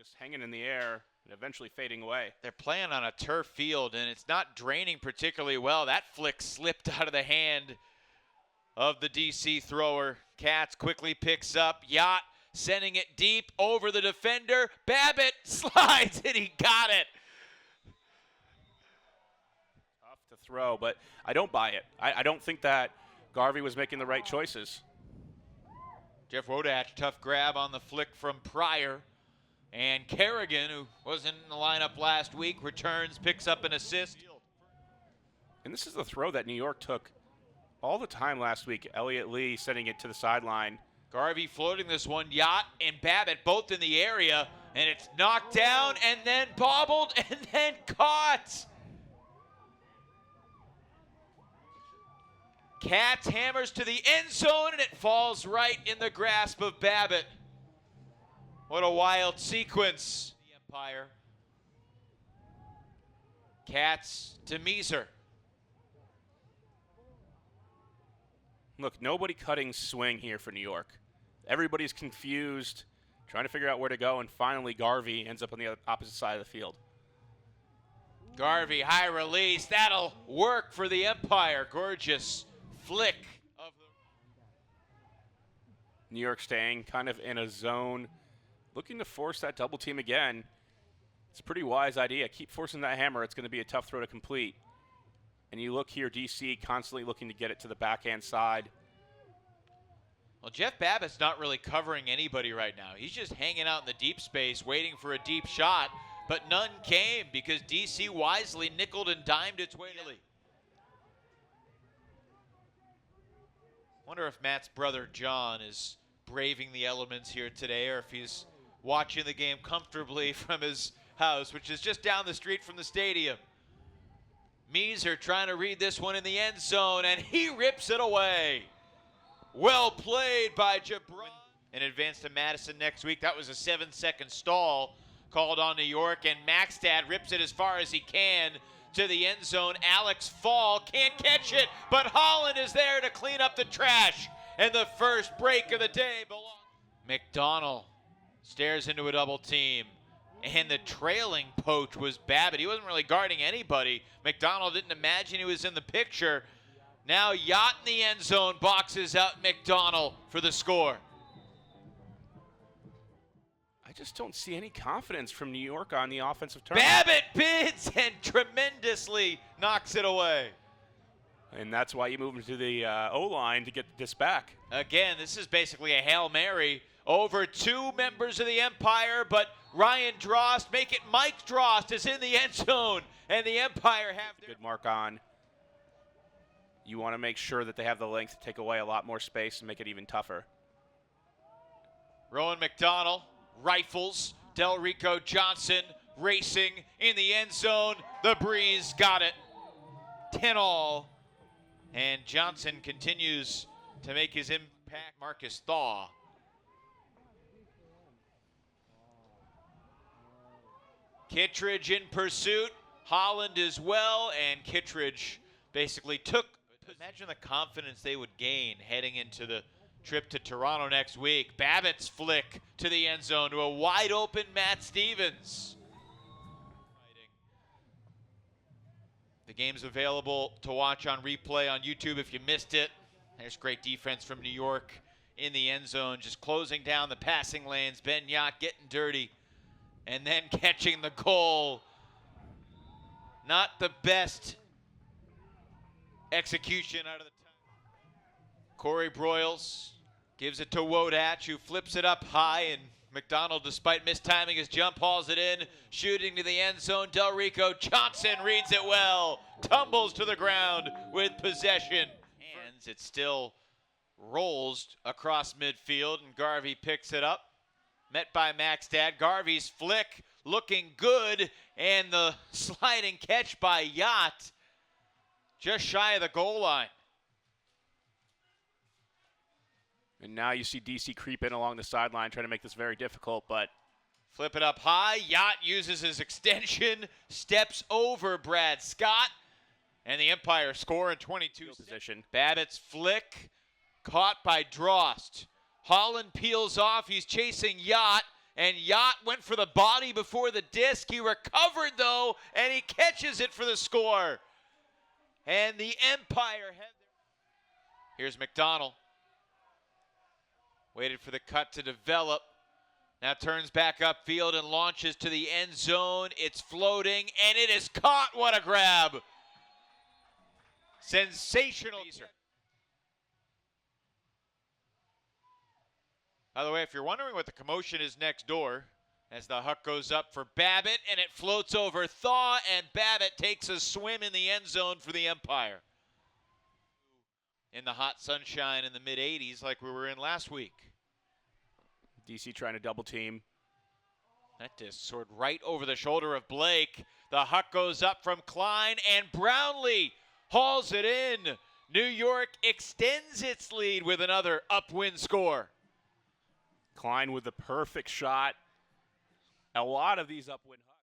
just hanging in the air and eventually fading away. They're playing on a turf field, and it's not draining particularly well. That flick slipped out of the hand of the DC thrower. Cats quickly picks up. Yacht sending it deep over the defender. Babbitt slides, and he got it. Tough to throw, but I don't buy it. I don't think that Garvey was making the right choices. Jeff Wodach, tough grab on the flick from Pryor. And Kerrigan, who wasn't in the lineup last week, returns, picks up an assist. And this is the throw that New York took all the time last week. Elliott Lee sending it to the sideline. Garvey floating this one. Yacht and Babbitt both in the area. And it's knocked down and then bobbled and then caught. Cats hammers to the end zone, and it falls right in the grasp of Babbitt. What a wild sequence. The Empire. Cats to Meeser. Look, nobody cutting swing here for New York. Everybody's confused, trying to figure out where to go, and finally Garvey ends up on the opposite side of the field. Garvey, high release. That'll work for the Empire. Gorgeous flick of the New York staying kind of in a zone, looking to force that double team again. It's a pretty wise idea. Keep forcing that hammer. It's going to be a tough throw to complete. And you look here, DC constantly looking to get it to the backhand side. Well, Jeff Babbitt's not really covering anybody right now. He's just hanging out in the deep space, waiting for a deep shot, but none came because DC wisely nickeled and dimed its way to lead. Wonder if Matt's brother John is braving the elements here today, or if he's watching the game comfortably from his house, which is just down the street from the stadium. Meeser trying to read this one in the end zone, and he rips it away. Well played by Jabron. In advance to Madison next week. That was a 7-second stall called on New York, and Maxstad rips it as far as he can to the end zone. Alex Fall can't catch it, but Holland is there to clean up the trash. And the first break of the day belongs. McDonald stares into a double team. And the trailing poach was Babbitt. He wasn't really guarding anybody. McDonald didn't imagine he was in the picture. Now Yacht in the end zone boxes out McDonald for the score. I just don't see any confidence from New York on the offensive turn. Babbitt bids and tremendously knocks it away. And that's why you move him to the O-line to get this back. Again, this is basically a Hail Mary over two members of the Empire, but Ryan Drost, make it Mike Drost, is in the end zone, and the Empire have their... Good mark on. You want to make sure that they have the length to take away a lot more space and make it even tougher. Rowan McDonald rifles. Delrico Johnson racing in the end zone. The Breeze got it. 10-all. And Johnson continues to make his impact. Marcus Thaw. Kittredge in pursuit. Holland as well. And Kittredge basically took. Imagine the confidence they would gain heading into the trip to Toronto next week. Babbitt's flick to the end zone to a wide open Matt Stevens. The game's available to watch on replay on YouTube if you missed it. There's great defense from New York in the end zone, just closing down the passing lanes. Ben Yacht getting dirty and then catching the goal. Not the best execution out of the time. Corey Broyles gives it to Wodach, who flips it up high, and McDonald, despite mistiming his jump, hauls it in, shooting to the end zone. Delrico Johnson reads it well, tumbles to the ground with possession. And it still rolls across midfield, and Garvey picks it up. Met by Maxstad. Garvey's flick looking good, and the sliding catch by Yacht just shy of the goal line. And now you see DC creep in along the sideline, trying to make this very difficult, but flip it up high. Yacht uses his extension, steps over Brad Scott, and the Empire score in 22 position. Babbitt's flick caught by Drost. Holland peels off. He's chasing Yacht, And Yacht went for the body before the disc. He recovered, though, and he catches it for the score. And the Empire here's McDonald. Waited for the cut to develop. Now turns back upfield and launches to the end zone. It's floating, and it is caught. What a grab. Sensational. By the way, if you're wondering what the commotion is next door, as the huck goes up for Babbitt, and it floats over Thaw, and Babbitt takes a swim in the end zone for the Empire. In the hot sunshine in the mid-80s like we were in last week. DC trying to double team. That disc soared right over the shoulder of Blake. The huck goes up from Klein, and Brownlee hauls it in. New York extends its lead with another upwind score. Klein with the perfect shot. A lot of these upwind hucks.